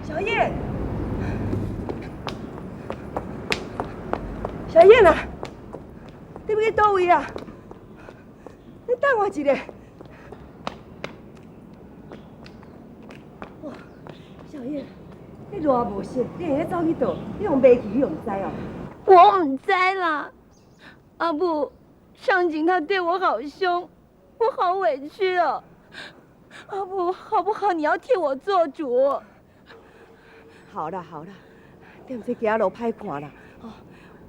小燕，小燕啊，你要去倒位啊？你等我一下。哇，小燕，你偌无信，你会走去倒？你用袂去，你用知哦？我唔知啦，阿母，上井他对我好凶，我好委屈哦。阿母，好不好？你要替我做主。好啦好啦，踮这行路歹看啦。哦，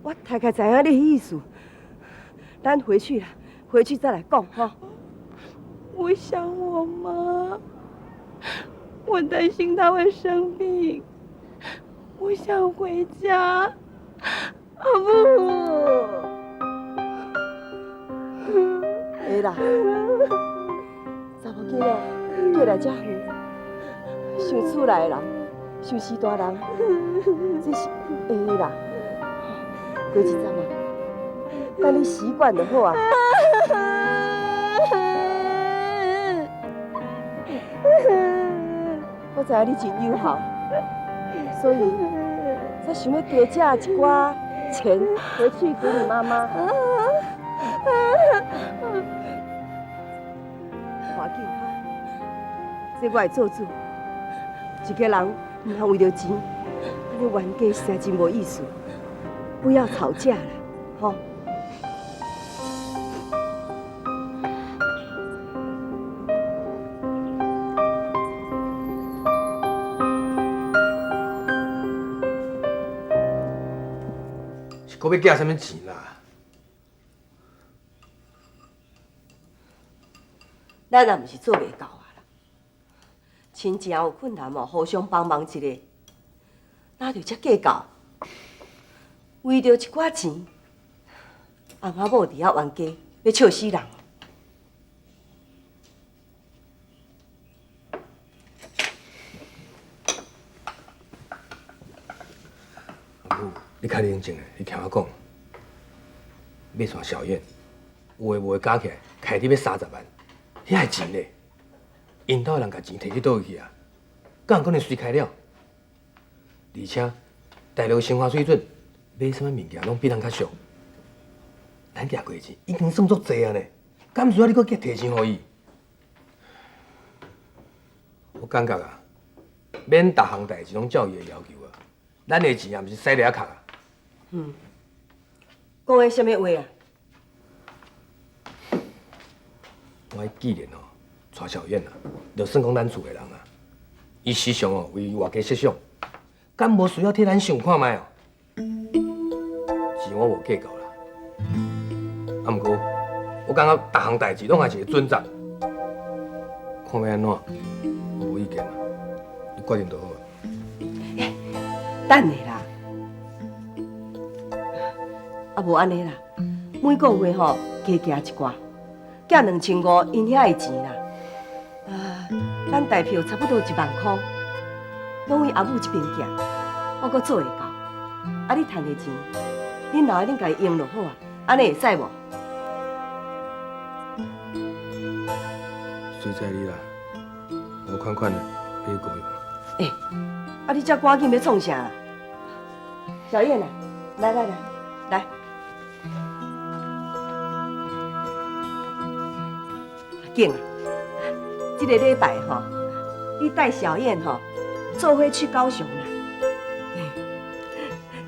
我大概知影你意思。咱回去啦，回去再来讲哈。我想我妈，我担心她会生病，我想回家。阿母，会啦，查某囡仔过来遮远，想厝内的人，想是大人，这是会的啦。过一阵啊，等你习惯就好啊。我知影你真友好，所以才想要多借一寡钱回去给你妈妈。要紧哈，这我会做主。一个人唔通为着钱，安尼冤家实在真无意思。不要吵架了，吼。是搁要寄什么钱啦？咱也毋是做袂到啊啦，亲情有困难哦，互相帮忙一下，哪就遮计较？为着一寡钱，阿妈某伫遐冤家，要笑死人。阿母，你较冷静的，你听我讲，要娶小燕，有诶无诶加起来，开你要30万，遐个钱咧，因兜人甲钱摕去倒去啊？敢有可能随开了？而且大陆生活水准，买什么物件拢比人较俗。咱寄过钱已经算足济啊呢，敢需要你搁加提钱互伊？我感觉啊，免逐项代志拢照伊的要求啊，咱的钱也毋是使咧遐卡啊。讲的什么话啊？我既然哦娶小燕啊，就算讲咱厝的人啊，伊时常哦为外家设想，敢无需要替咱想看卖哦？是我无计较啦。啊，毋过我感觉逐项代志拢还是会准责，看要安怎，我无意见啦，你决定就好啊。等下啦，啊无安尼啦，每个月吼加加一寡，寄2500，因遐的钱啦。咱台票差不多1万块，拢为阿母这边寄，我阁做会到。啊，你赚的钱，恁老的恁家己用就好啊，安尼会使无？随在你啦，我款款的别够用。啊，你遮赶紧要创啥啦？小燕啊，来，景啊，这个礼拜吼，你带小燕吼，做伙去高雄啦。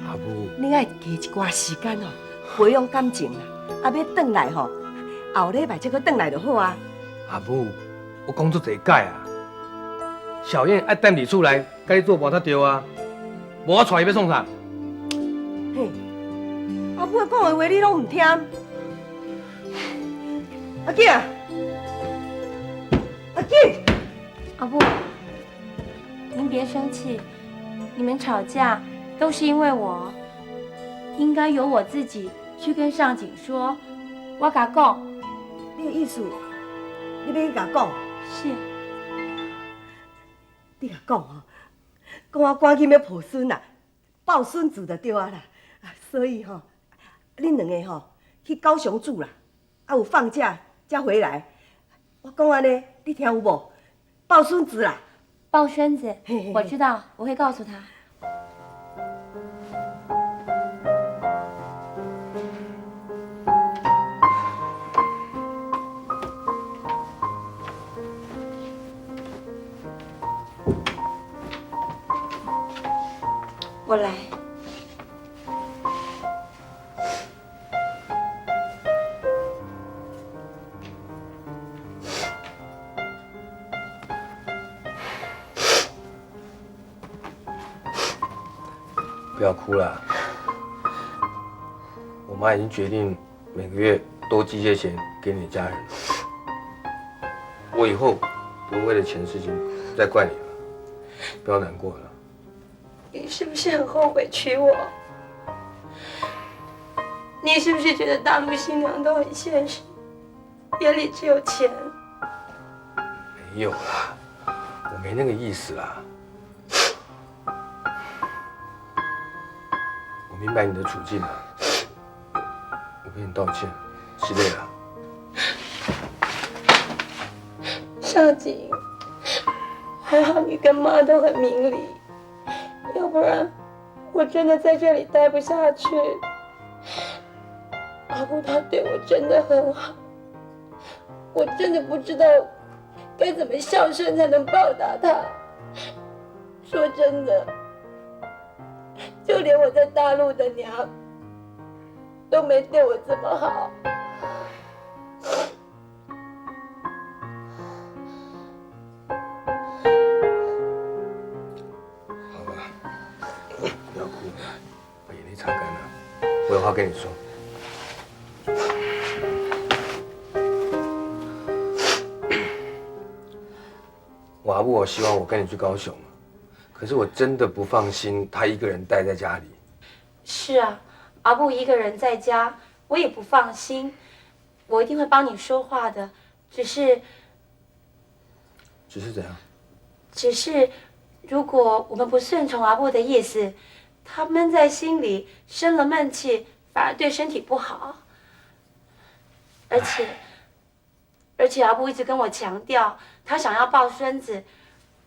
阿母，你爱加一寡时间哦，培养感情啦。啊，要转来吼，后礼拜再搁转来就好啊。阿母，我讲足侪解啊。小燕爱踮伫厝内，甲你做伴才对啊。无我带伊要创啥？嘿，阿母讲的话你拢唔听。阿景，阿景，阿母，您别生气，你们吵架都是因为我，应该由我自己去跟上井说。我甲讲，你的意思，你要去甲讲？是。你甲讲哦，讲我赶紧要抱孙啦，抱孙子就对啊啦。所以吼，恁两个吼去高雄住啦，啊有放假才回来。我讲安尼，你听有无？抱孙子啦。抱孙子嘿嘿，我知道，我会告诉他。我来。不要哭了，我妈已经决定每个月多寄些钱给你的家人了。我以后不会为了钱的事情再怪你了，不要难过了。你是不是很后悔娶我？你是不是觉得大陆新娘都很现实，眼里只有钱？没有啦，我没那个意思啦。我明白你的处境了，我跟你道歉，是累了。少景，还好你跟妈都很明理，要不然我真的在这里待不下去。阿布他对我真的很好，我真的不知道该怎么孝顺才能报答他。说真的，就连我在大陆的娘都没对我这么好。好吧，不要哭，把眼泪擦干了。我有话跟你说。我阿布，我希望我跟你去高雄，可是我真的不放心他一个人待在家里。是啊，阿布一个人在家，我也不放心。我一定会帮你说话的，只是怎样？只是，如果我们不顺从阿布的意思，他闷在心里生了闷气，反而对身体不好。而且阿布一直跟我强调，他想要抱孙子，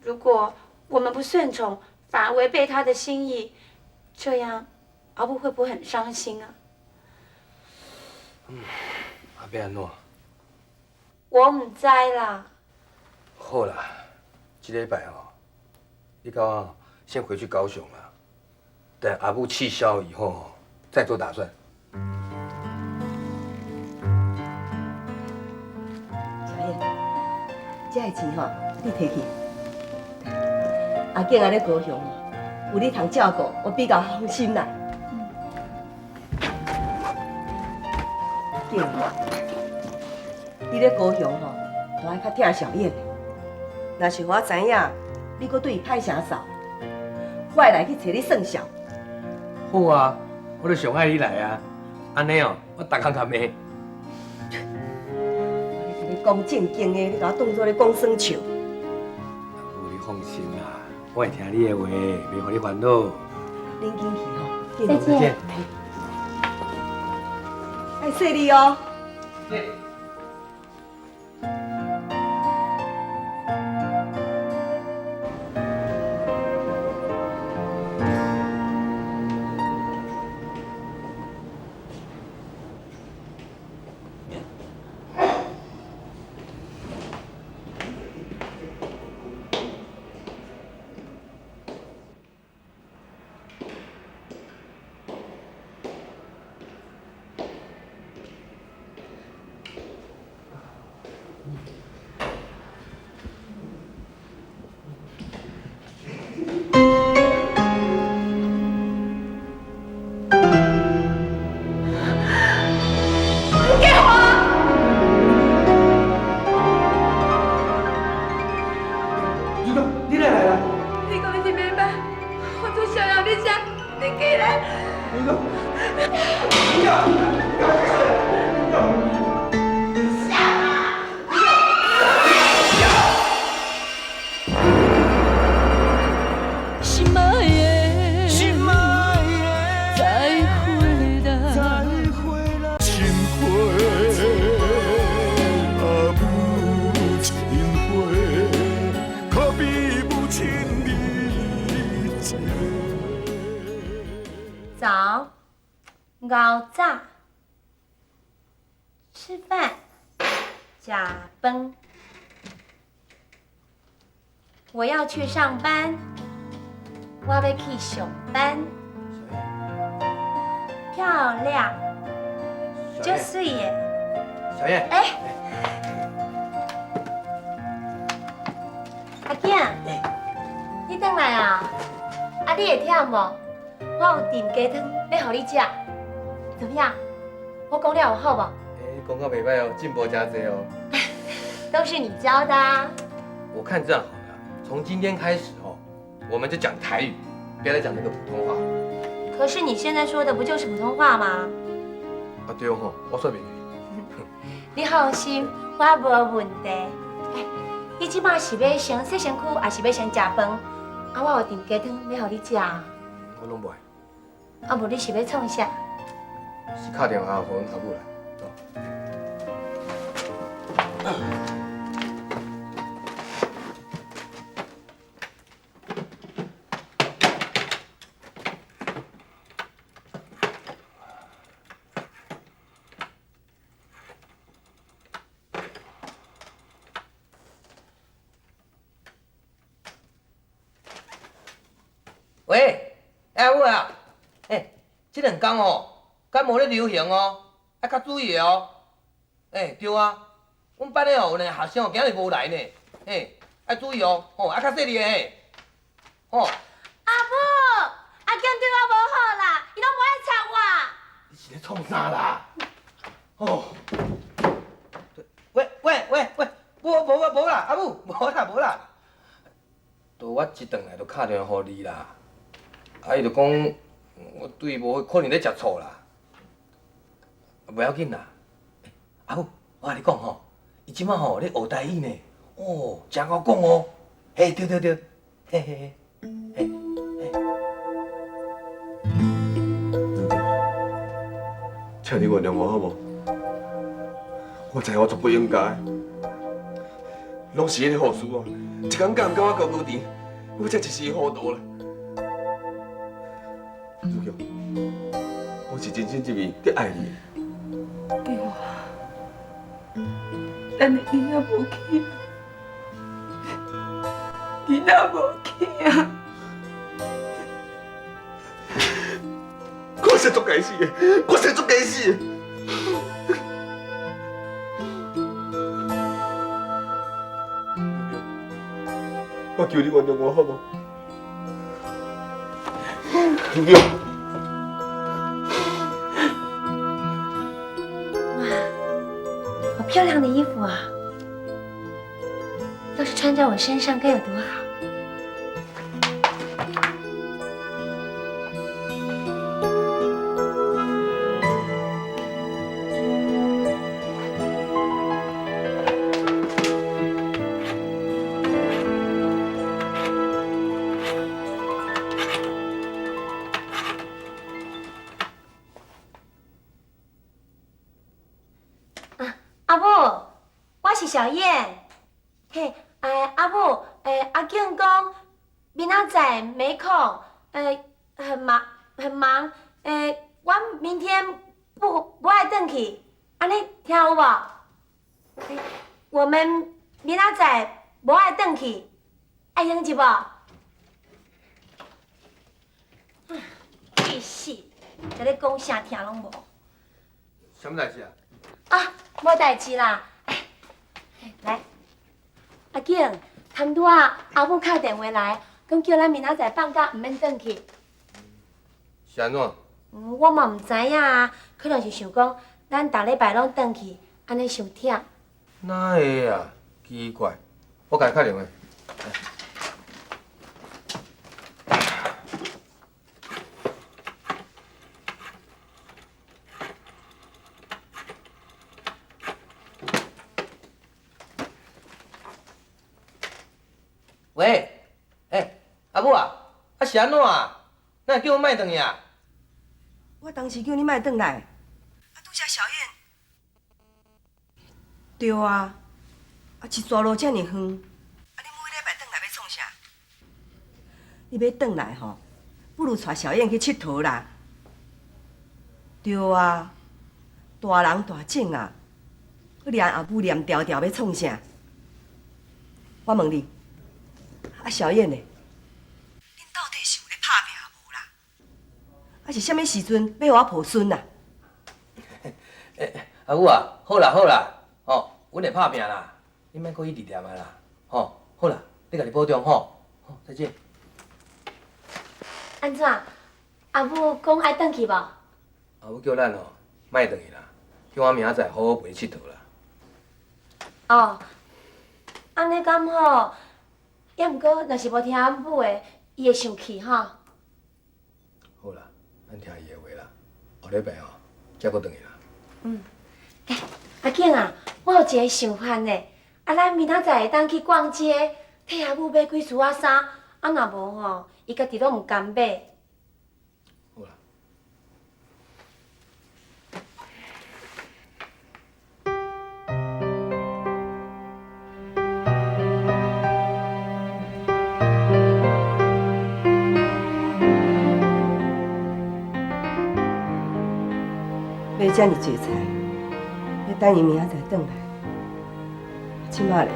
如果我们不顺从，反而违背他的心意，这样阿布会不会很伤心啊？阿贝安诺，我唔知啦。好啦，这礼拜哦，你跟我先回去高雄了，等阿布气消以后哦，再做打算。小燕，这个钱吼，你摕去。阿健安尼高雄哦，有你通照顾，我比较放心啦。健吼，你咧高雄吼，都爱较疼小燕的。若是我知影你搁对伊歹声扫，我会来去找你算账。好啊，我就上爱你来啊，安尼哦，我逐工甲骂。我咧甲你讲正经的，你甲我当作咧讲耍笑。阿布，你放心啦，我会听你的话，袂互你烦恼。恁紧去吼，再见。再见。爱说你哦。你来来啦！你讲你是明白，我做想要你想，你给来。心爱的，再回来，情花，阿母情花，可比母亲早、熬早、吃饭、食饭。我要去上班，我要去上班。漂亮，就水耶！小燕，哎，阿囝，你回来啊？啊，你会忝无？我有炖鸡汤要互你食，怎么样？我讲了有好无？讲到袂歹哦，进步真多哦。都是你教的啊。我看这样好了，从今天开始哦，我们就讲台语，不要再讲那个普通话。可是你现在说的不就是普通话吗？啊对吼，我说袂去。你放心，我无问题。哎，你即摆是要先洗身躯，还是要先食饭？啊，我有炖鸡汤要互你食。我拢不爱，啊，无你是要创啥？是打电话互阮头母来。喂，阿母啊，这两天哦，感冒咧流行哦，要较注意哦。对啊，阮班咧哦有两个学生哦，今日无来呢，要注意哦，要较细腻的，吼。阿母，阿强对我无好啦，伊拢无爱睬我。你是咧创啥啦？哦，喂，无啦，阿母，无啦。都我一顿来就打电话互你啦，伊就讲我对无可能咧食醋啦，袂要紧啦。阿母，我甲你讲吼，伊即摆吼咧学台语呢，哦，真好讲哦。对，嘿。请你原谅我好无？我知影我绝不应该，拢是迄个护士啊，一工甲毋甲我交高甜，我才一时糊涂啦。如玉，我是真心真意伫爱你。对啊，咱的囡仔无去，囡仔无去啊！我实足该死的，我实足该死的。我求你原谅我好无？如玉，哇，好漂亮的衣服啊！要是穿在我身上该有多好。阿母，我是小燕。嘿，阿母，阿健讲明仔载没空，很忙，我明天不爱回去，安尼听有无？我们明仔载不爱回去，爱用一无？气死！在咧讲啥听拢无？什么代志啊？啊，无代志啦。来，阿景，贪拄啊，阿母敲电话来，讲叫咱明仔载放假唔免回去。是安怎？我嘛唔知影啊，可能是想讲咱逐礼拜拢回去，安尼伤忝。哪会啊？奇怪，我甲伊敲电话。喂，阿母啊，是安怎啊？哪会叫我莫回去啊？我当时叫你莫转来，拄则小燕。对啊，一逝路遮尔远，你每礼拜转来要创啥？你要转来吼，不如带小燕去佚佗啦。对啊，大人大种啊，你连阿母念调调要创啥？我问你，啊小燕呢？恁到底是有咧拍拼无啦？啊是啥物时阵要互我抱孙啊？阿母啊，好啦好啦，哦，阮会拍拼啦，你莫搁去伫念啊啦，吼，好啦，你家己保重吼，好，再见。安怎？阿母讲爱转去无？阿母叫咱吼，莫转去啦，叫我明仔载好好陪你佚佗啦。哦，安尼刚好。也毋过，若是无听阿母的，伊会生气吼。好啦，咱听伊的话啦，后礼拜吼，才搁转去啦。阿景啊，我有一个想法呢。啊，咱明仔载会当去逛街，替阿母买几束仔衫。啊，若无吼，伊家己拢毋甘买。好啦。买遮尔济菜，要等伊明仔载转来。即马咧，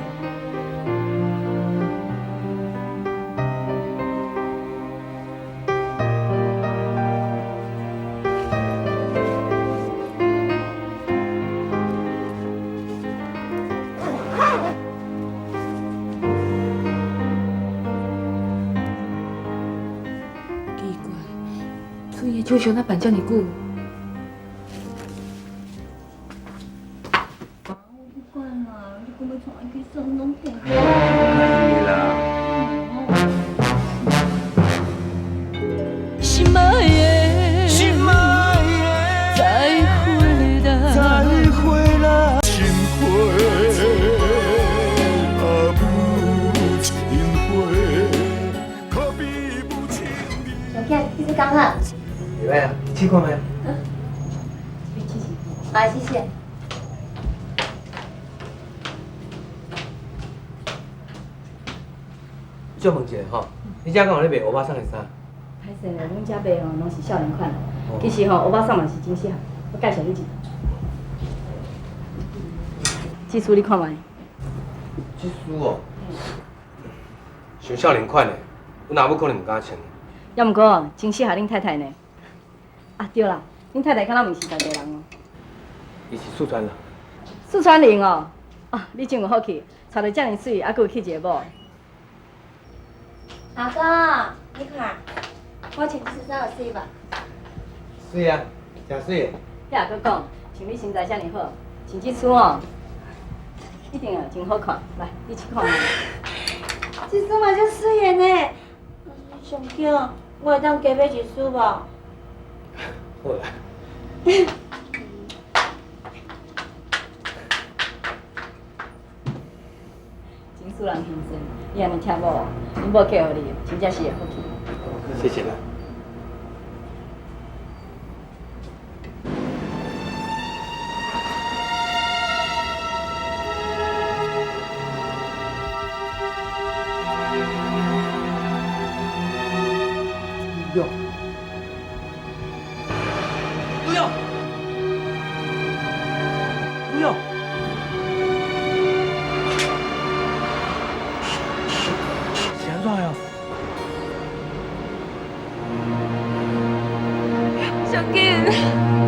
奇怪，春叶手上哪办遮尔久？心爱的，再回来，情花，阿母情花，可比不亲你。小健，你是刚好。袂歹啊，试看觅啊。好，谢谢。借问一下吼，你遮敢有咧卖欧巴桑的衫？歹势咧，阮遮卖吼拢是少年款，其实吼欧巴桑嘛是真适合。我介绍你一个，这束你看卖。这书哦，像少年款的，阮阿母可能毋敢穿。要毋过真适合恁太太呢。啊对啦，恁太太敢若毋是在地人哦。伊是四川人。四川人哦，啊你真有福气，娶到遮尔水，还佫有去一个某。阿哥，你看，我穿这衫有水吧？水啊，真水的。你阿佫讲，像你身材遮尔好，穿这束哦，一定真好看。来，你去看。这束嘛足水的呢。上强，我会当加买一束无？好啦。真使人心酸，你安尼疼某，恁某嫁互你，真正是会福气。谢谢啦。不要！不要！不要！是安怎呀？小健。